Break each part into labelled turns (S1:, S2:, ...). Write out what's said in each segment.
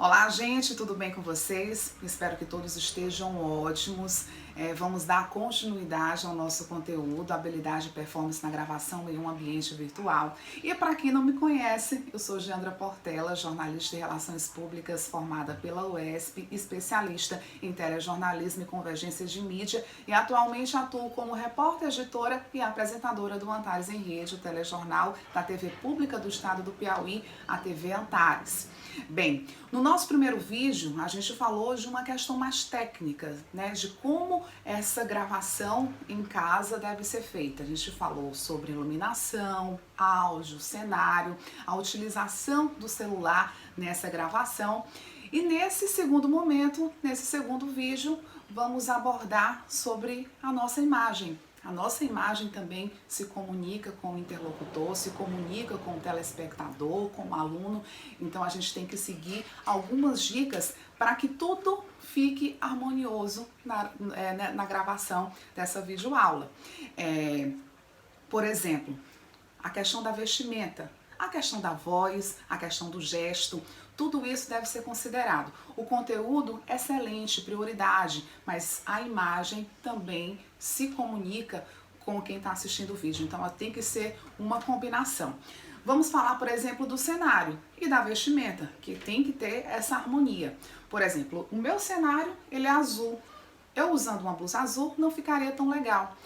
S1: Olá, gente, tudo bem com vocês? Espero que todos estejam ótimos. Vamos dar continuidade ao nosso conteúdo, habilidade e performance na gravação em um ambiente virtual. E para quem não me conhece, eu sou Geandra Portela, jornalista de Relações Públicas formada pela UESP, especialista em telejornalismo e convergência de mídia e atualmente atuo como repórter, editora e apresentadora do Antares em Rede, o telejornal da TV Pública do Estado do Piauí, a TV Antares. Bem, no nosso primeiro vídeo, a gente falou de uma questão mais técnica, né, de como essa gravação em casa deve ser feita. A gente falou sobre iluminação, áudio, cenário, a utilização do celular nessa gravação. E nesse segundo momento, nesse segundo vídeo, vamos abordar sobre a nossa imagem. A nossa imagem também se comunica com o interlocutor, se comunica com o telespectador, com o aluno. Então a gente tem que seguir algumas dicas para que tudo fique harmonioso na gravação dessa videoaula. Por exemplo, a questão da vestimenta, a questão da voz, a questão do gesto, tudo isso deve ser considerado. O conteúdo, excelente, prioridade, mas a imagem também se comunica com quem está assistindo o vídeo. Então, tem que ser uma combinação. Vamos falar, por exemplo, do cenário e da vestimenta, que tem que ter essa harmonia. Por exemplo, o meu cenário, ele é azul. Eu usando uma blusa azul não ficaria tão legal.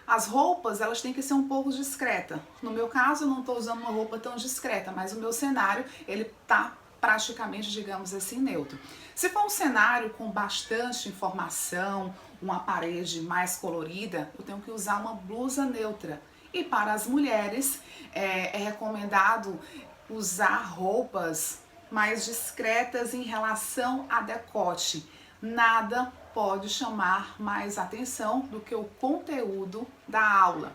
S1: As roupas, elas têm que ser um pouco discreta. No meu caso, eu não estou usando uma roupa tão discreta, mas o meu cenário, ele está praticamente, digamos assim, neutro. Se for um cenário com bastante informação, uma parede mais colorida, eu tenho que usar uma blusa neutra. E para as mulheres, é recomendado usar roupas mais discretas em relação a decote. Nada pode chamar mais atenção do que o conteúdo da aula.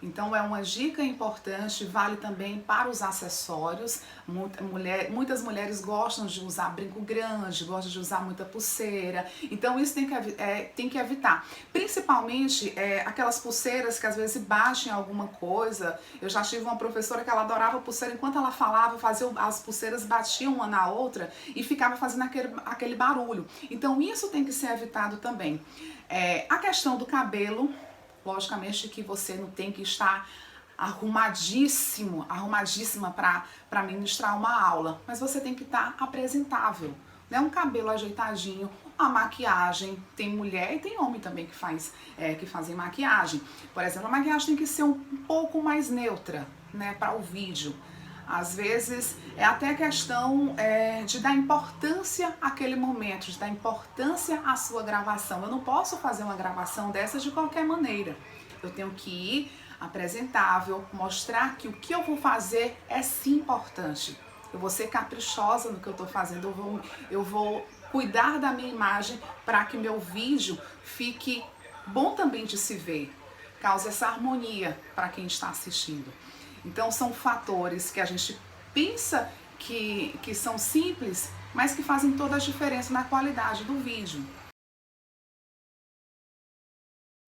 S1: Então é uma dica importante, vale também para os acessórios. Muitas mulheres gostam de usar brinco grande, gostam de usar muita pulseira, então isso tem que evitar. Principalmente aquelas pulseiras que às vezes batem alguma coisa. Eu já tive uma professora que ela adorava pulseira, enquanto ela falava, as pulseiras batiam uma na outra e ficava fazendo aquele barulho. Então isso tem que ser evitado também. A questão do cabelo, logicamente que você não tem que estar arrumadíssima para ministrar uma aula, mas você tem que estar apresentável, né? Um cabelo ajeitadinho, a maquiagem, tem mulher e tem homem também que fazem maquiagem. Por exemplo, a maquiagem tem que ser um pouco mais neutra, né, para o vídeo. Às vezes é até questão de dar importância àquele momento, de dar importância à sua gravação. Eu não posso fazer uma gravação dessa de qualquer maneira. Eu tenho que ir apresentável, mostrar que o que eu vou fazer é sim importante. Eu vou ser caprichosa no que eu estou fazendo, eu vou cuidar da minha imagem para que meu vídeo fique bom também de se ver, cause essa harmonia para quem está assistindo. Então são fatores que a gente pensa que são simples, mas que fazem toda a diferença na qualidade do vídeo.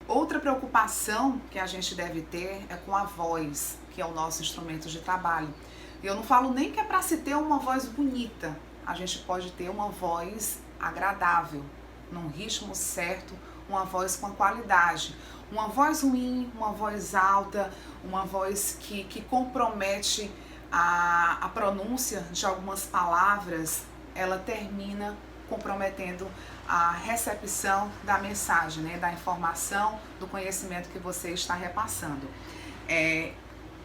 S1: Outra preocupação que a gente deve ter é com a voz, que é o nosso instrumento de trabalho. Eu não falo nem que é para se ter uma voz bonita, a gente pode ter uma voz agradável, num ritmo certo, uma voz com qualidade. Uma voz ruim, uma voz alta, uma voz que compromete a pronúncia de algumas palavras, ela termina comprometendo a recepção da mensagem, né, da informação, do conhecimento que você está repassando.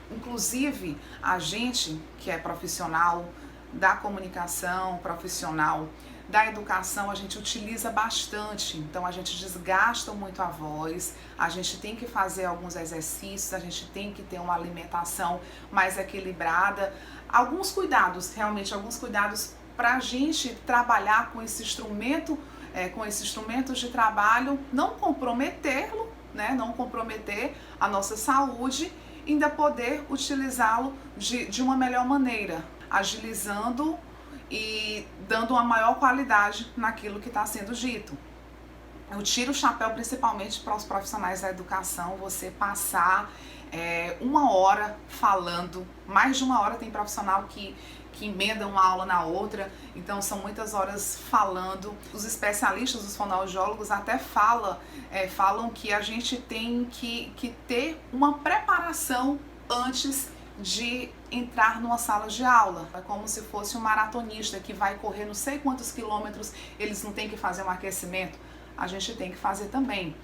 S1: Inclusive, a gente que é profissional da comunicação, profissional da educação, a gente utiliza bastante, então a gente desgasta muito a voz, a gente tem que fazer alguns exercícios, a gente tem que ter uma alimentação mais equilibrada, alguns cuidados, realmente alguns cuidados para a gente trabalhar com esse instrumento, com esse instrumento de trabalho, não comprometê-lo, né, não comprometer a nossa saúde, ainda poder utilizá-lo de uma melhor maneira, agilizando e dando uma maior qualidade naquilo que está sendo dito. Eu tiro o chapéu principalmente para os profissionais da educação, você passar uma hora falando, mais de uma hora. Tem profissional que emenda uma aula na outra, então são muitas horas falando. Os especialistas, os fonoaudiólogos até falam que a gente tem que ter uma preparação antes de entrar numa sala de aula. É como se fosse um maratonista que vai correr não sei quantos quilômetros, eles não têm que fazer um aquecimento, a gente tem que fazer também.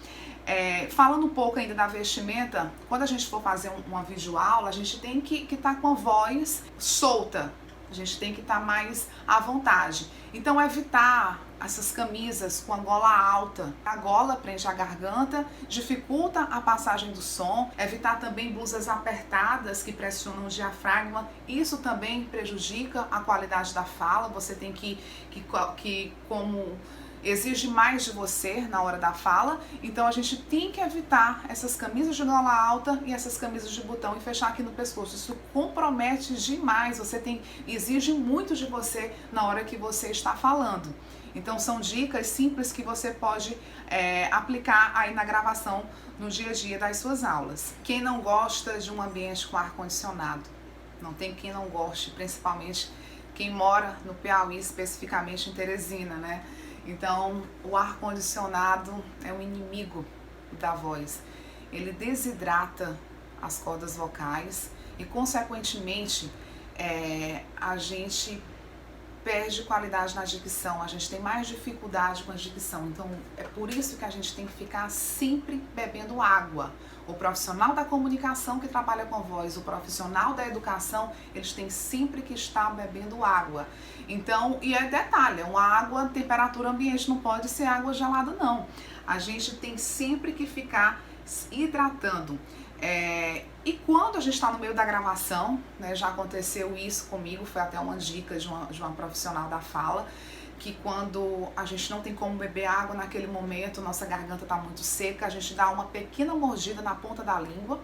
S1: Falando um pouco ainda da vestimenta, quando a gente for fazer uma videoaula, a gente tem que estar com a voz solta, a gente tem que estar mais à vontade. Então evitar essas camisas com a gola alta. A gola prende a garganta, dificulta a passagem do som. Evitar também blusas apertadas que pressionam o diafragma. Isso também prejudica a qualidade da fala. Você tem que como exige mais de você na hora da fala, então a gente tem que evitar essas camisas de gola alta e essas camisas de botão e fechar aqui no pescoço. Isso compromete demais, exige muito de você na hora que você está falando. Então são dicas simples que você pode aplicar aí na gravação no dia a dia das suas aulas. Quem não gosta de um ambiente com ar-condicionado? Não tem quem não goste, principalmente quem mora no Piauí, especificamente em Teresina, né? Então, o ar-condicionado é um inimigo da voz. Ele desidrata as cordas vocais e, consequentemente, a gente perde qualidade na dicção, a gente tem mais dificuldade com a dicção. Então, é por isso que a gente tem que ficar sempre bebendo água. O profissional da comunicação que trabalha com a voz, o profissional da educação, eles têm sempre que estar bebendo água. Então, e detalhe, uma água, temperatura ambiente, não pode ser água gelada não. A gente tem sempre que ficar hidratando. E quando a gente está no meio da gravação, né, já aconteceu isso comigo, foi até uma dica de uma profissional da fala, que quando a gente não tem como beber água naquele momento, nossa garganta está muito seca, a gente dá uma pequena mordida na ponta da língua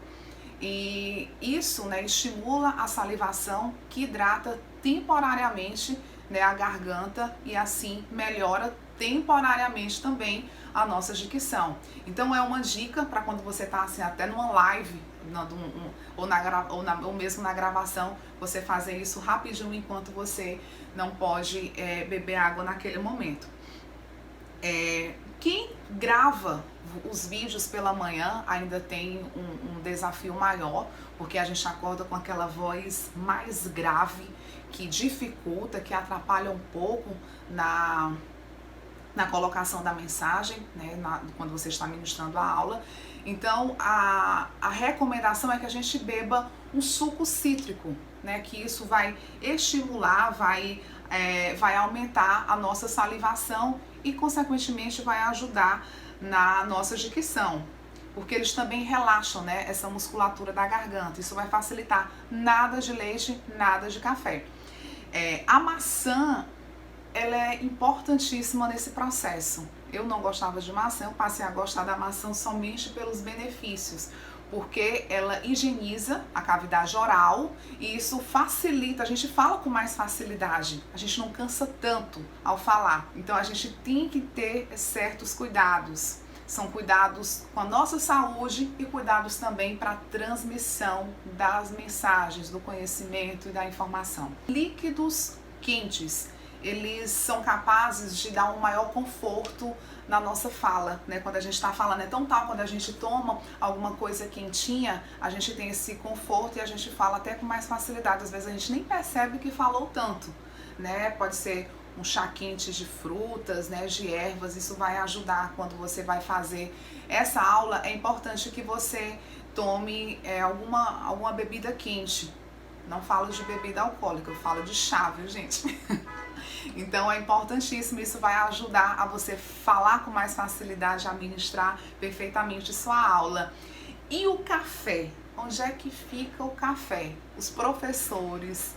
S1: e isso, né, estimula a salivação, que hidrata temporariamente, né, a garganta e assim melhora temporariamente também a nossa dicção. Então é uma dica para quando você está assim, até numa live ou mesmo na gravação, você fazer isso rapidinho enquanto você não pode beber água naquele momento. Quem grava os vídeos pela manhã ainda tem um desafio maior, porque a gente acorda com aquela voz mais grave, que dificulta, que atrapalha um pouco na colocação da mensagem, né, quando você está ministrando a aula. Então, a recomendação é que a gente beba um suco cítrico, né, que isso vai estimular, vai aumentar a nossa salivação e, consequentemente, vai ajudar na nossa dicção, porque eles também relaxam, né, essa musculatura da garganta. Isso vai facilitar. Nada de leite, nada de café. A maçã, ela é importantíssima nesse processo. Eu não gostava de maçã, eu passei a gostar da maçã somente pelos benefícios, porque ela higieniza a cavidade oral e isso facilita, a gente fala com mais facilidade, a gente não cansa tanto ao falar. Então a gente tem que ter certos cuidados. São cuidados com a nossa saúde e cuidados também para a transmissão das mensagens, do conhecimento e da informação. Líquidos quentes, eles são capazes de dar um maior conforto na nossa fala, né? Quando a gente está falando, é tão tal, quando a gente toma alguma coisa quentinha, a gente tem esse conforto e a gente fala até com mais facilidade. Às vezes a gente nem percebe que falou tanto, né? Pode ser um chá quente de frutas, né, de ervas, isso vai ajudar quando você vai fazer essa aula. É importante que você tome alguma bebida quente. Não falo de bebida alcoólica, eu falo de chá, viu, gente? Então é importantíssimo, isso vai ajudar a você falar com mais facilidade, a ministrar perfeitamente sua aula. E o café? Onde é que fica o café? Os professores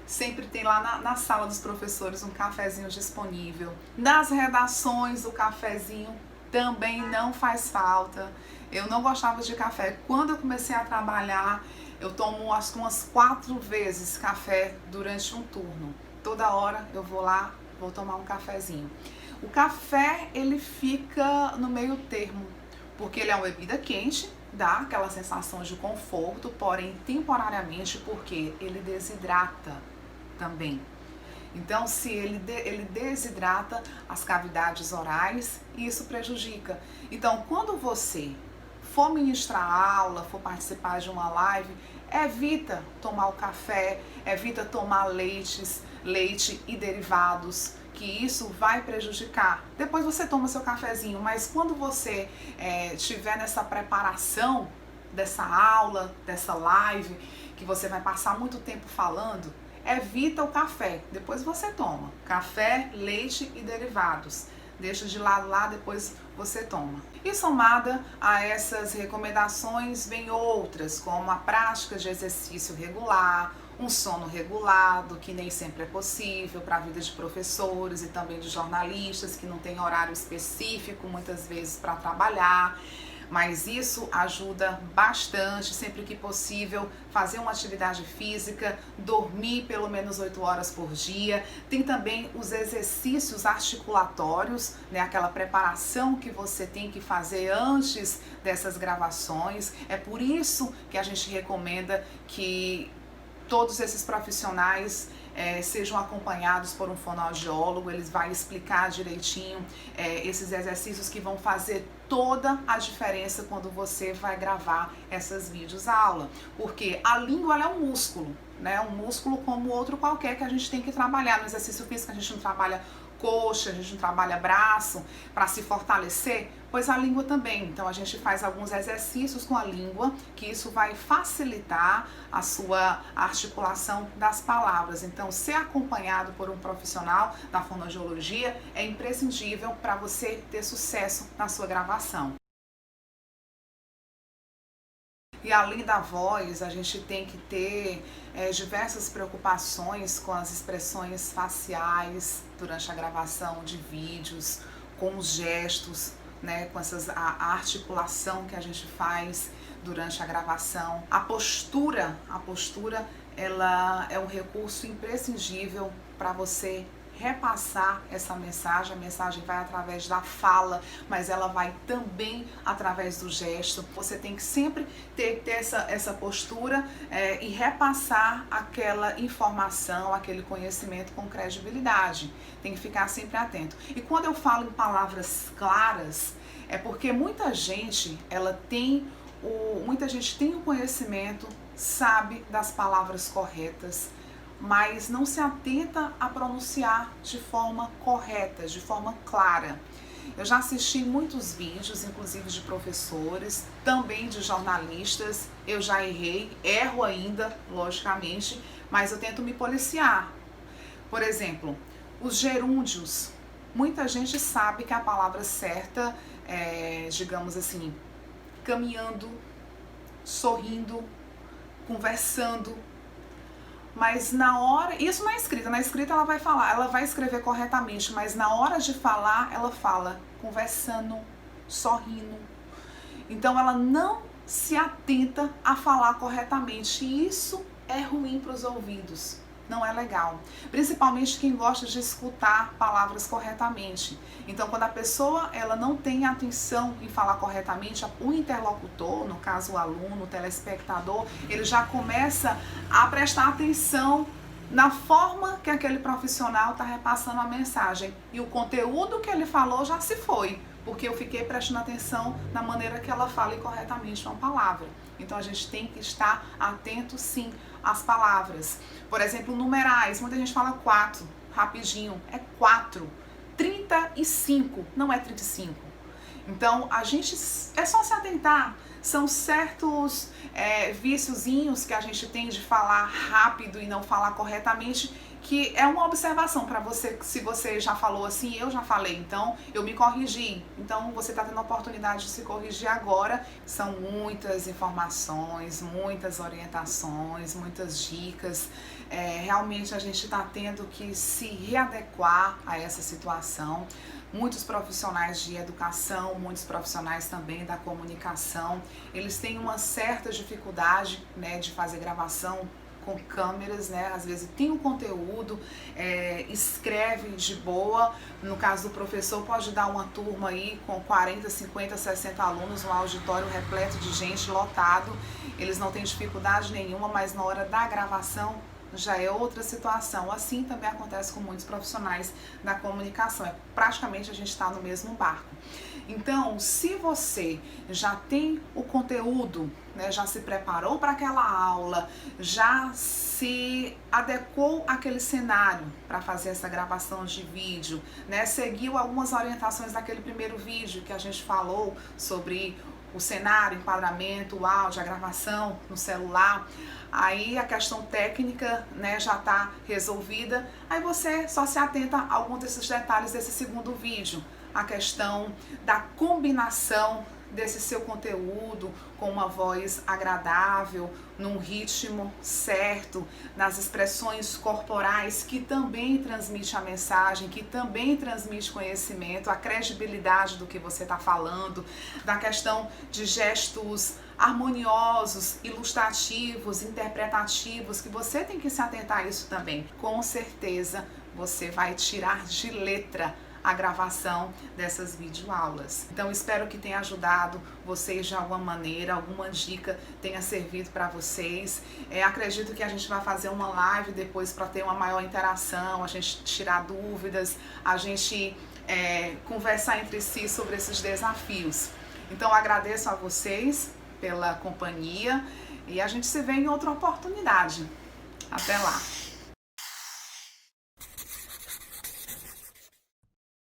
S1: sempre tem lá na sala dos professores um cafezinho disponível. Nas redações, o cafezinho também não faz falta. Eu não gostava de café. Quando eu comecei a trabalhar, eu tomo acho que umas 4 vezes café durante um turno. Toda hora eu vou lá, vou tomar um cafezinho. O café, ele fica no meio termo, porque ele é uma bebida quente, dá aquela sensação de conforto, porém temporariamente, porque ele desidrata também. Então, se ele desidrata as cavidades orais, isso prejudica. Então, quando você for ministrar aula, for participar de uma live, evita tomar o café, evita tomar leite e derivados, que isso vai prejudicar. Depois você toma seu cafezinho, mas quando você estiver nessa preparação dessa aula, dessa live, que você vai passar muito tempo falando, evita o café, depois você toma. Café, leite e derivados. Deixa de lado lá, depois você toma. E somada a essas recomendações, vem outras, como a prática de exercício regular, um sono regulado, que nem sempre é possível para a vida de professores e também de jornalistas, que não tem horário específico muitas vezes para trabalhar. Mas isso ajuda bastante, sempre que possível, fazer uma atividade física, dormir pelo menos 8 horas por dia. Tem também os exercícios articulatórios, né? Aquela preparação que você tem que fazer antes dessas gravações. É por isso que a gente recomenda que todos esses profissionais sejam acompanhados por um fonoaudiólogo. Eles vão explicar direitinho esses exercícios que vão fazer toda a diferença quando você vai gravar essas vídeos aula, porque a língua ela é um músculo, né? Um músculo como outro qualquer que a gente tem que trabalhar. No exercício físico a gente não trabalha coxa, a gente não trabalha braço para se fortalecer, pois a língua também. Então a gente faz alguns exercícios com a língua, que isso vai facilitar a sua articulação das palavras. Então ser acompanhado por um profissional da fonoaudiologia é imprescindível para você ter sucesso na sua gravação. E além da voz, a gente tem que ter diversas preocupações com as expressões faciais durante a gravação de vídeos, com os gestos, né, com a articulação que a gente faz durante a gravação. A postura, ela é um recurso imprescindível para você repassar essa mensagem. A mensagem vai através da fala, mas ela vai também através do gesto. Você tem que sempre ter essa postura e repassar aquela informação, aquele conhecimento com credibilidade. Tem que ficar sempre atento. E quando eu falo em palavras claras, é porque muita gente tem o conhecimento, sabe das palavras corretas, mas não se atenta a pronunciar de forma correta, de forma clara. Eu já assisti muitos vídeos, inclusive de professores, também de jornalistas. Eu já erro ainda, logicamente, mas eu tento me policiar. Por exemplo, os gerúndios. Muita gente sabe que a palavra certa é, digamos assim, caminhando, sorrindo, conversando. Mas na hora, isso na escrita ela vai falar, ela vai escrever corretamente, mas na hora de falar, ela fala conversando, sorrindo. Então ela não se atenta a falar corretamente, e isso é ruim para os ouvidos, não é legal. Principalmente quem gosta de escutar palavras corretamente. Então quando a pessoa ela não tem atenção em falar corretamente, o interlocutor, no caso o aluno, o telespectador, ele já começa a prestar atenção na forma que aquele profissional está repassando a mensagem. E o conteúdo que ele falou já se foi, porque eu fiquei prestando atenção na maneira que ela fala incorretamente uma palavra. Então a gente tem que estar atento sim às palavras. Por exemplo, numerais, muita gente fala 4, rapidinho, é 4. 35, não é 35. Então a gente, é só se atentar. São certos viciozinhos que a gente tem de falar rápido e não falar corretamente, que é uma observação para você. Se você já falou assim, eu já falei, então eu me corrigi. Então você está tendo a oportunidade de se corrigir agora. São muitas informações, muitas orientações, muitas dicas. Realmente a gente está tendo que se readequar a essa situação. Muitos profissionais de educação, muitos profissionais também da comunicação, eles têm uma certa dificuldade, né, de fazer gravação com câmeras, né? Às vezes tem um conteúdo, escreve de boa. No caso do professor, pode dar uma turma aí com 40, 50, 60 alunos, um auditório repleto de gente, lotado. Eles não têm dificuldade nenhuma, mas na hora da gravação já é outra situação. Assim também acontece com muitos profissionais da comunicação. Praticamente a gente está no mesmo barco. Então, se você já tem o conteúdo, né, já se preparou para aquela aula, já se adequou àquele cenário para fazer essa gravação de vídeo, né, seguiu algumas orientações daquele primeiro vídeo que a gente falou sobre o cenário, enquadramento, o áudio, a gravação no celular, aí a questão técnica, né, já está resolvida, aí você só se atenta a algum desses detalhes desse segundo vídeo, a questão da combinação desse seu conteúdo com uma voz agradável, num ritmo certo, nas expressões corporais que também transmite a mensagem, que também transmite conhecimento, a credibilidade do que você está falando, da questão de gestos harmoniosos, ilustrativos, interpretativos, que você tem que se atentar a isso também. Com certeza você vai tirar de letra a gravação dessas videoaulas. Então espero que tenha ajudado vocês de alguma maneira, alguma dica tenha servido para vocês. Acredito que a gente vai fazer uma live depois para ter uma maior interação, a gente tirar dúvidas, a gente conversar entre si sobre esses desafios. Então agradeço a vocês pela companhia e a gente se vê em outra oportunidade. Até lá!